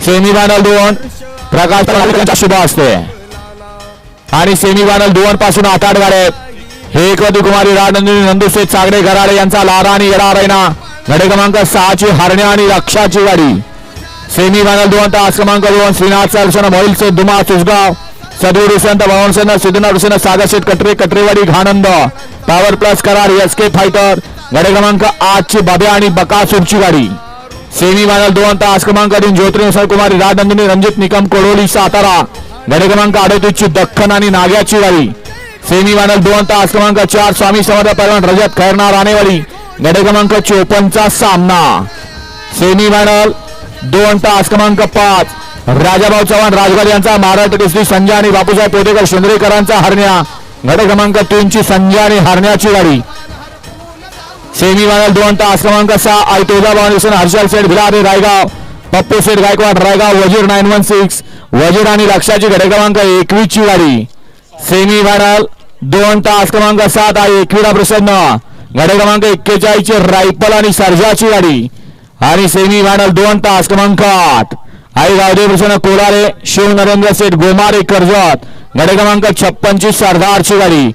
semifinal 2 Prakash Patil शुभ असते आणि सेमीफायनल 2 पासून 8 गाड्या हे कुमारी राजनंदिनी नंदुशेठ सागडे घराडे यांचा लारा आणि येडा रैना गाडी क्रमांक 6 ची हरण्या आणि रक्षाची गाडी सेमीफायनल 2 तास क्रमांक 2 श्रीनाथ सरसन मोहिल से दुमा सुसगाव सदूर हुसेन भवन सेना सिद्धनाथ हुसेन सागर शेठ कटरे कटरेवाडी घाणंद पॉवर प्लस करार एसके फायटर गाडी क्रमांक 8 ची बाब्या आणि बकासूरची गाडी सेमीफायनल 2 तास क्रमांक 3 ज्योतिर्मय कुमारी राजनंदिनी रणजित निकम कोडोली सातारा गाडी क्रमांक 38 ची दख्खन आणि नाग्याची गाडी सेमीफायनल 2 तास क्रमांक 4 स्वामी समर्थ पैलवान रजत खैरनार राणेवाडी गाडी क्रमांक 54 चा सामना सेमीफायनल 2 तास क्रमांक 5 राजाभाऊ चव्हाण राजगड यांचा महाराष्ट्र केसरी संजय आणि बापूसाहेब पोटेकर शेंद्रेकरांचा हरण्या गाडी क्रमांक 3 ची संजय आणि हरण्याची गाडी सेमीफायनल 2 तास क्रमांक 6 आई तुळजाभवानी हुसेन हर्षल शेठ भिलारे रायगाव पप्पू शेठ गायकवाड रायगाव वजीर 916 वजीर आणि लक्षाची गाडी क्रमांक 21 ची गाडी सेमीफायनल 2 तास क्रमांक 7 आई एकविरा प्रसन्न गाडी क्रमांक 41 ची रायफल आणि सर्जाची गाडी आणि सेमीफायनल 2 तास क्रमांक 8 आई गावदेव प्रसन्न कोलारे शिव नरेंद्र शेठ गोमारे कर्जत गाडी क्रमांक 56 ची सरदारची गाडी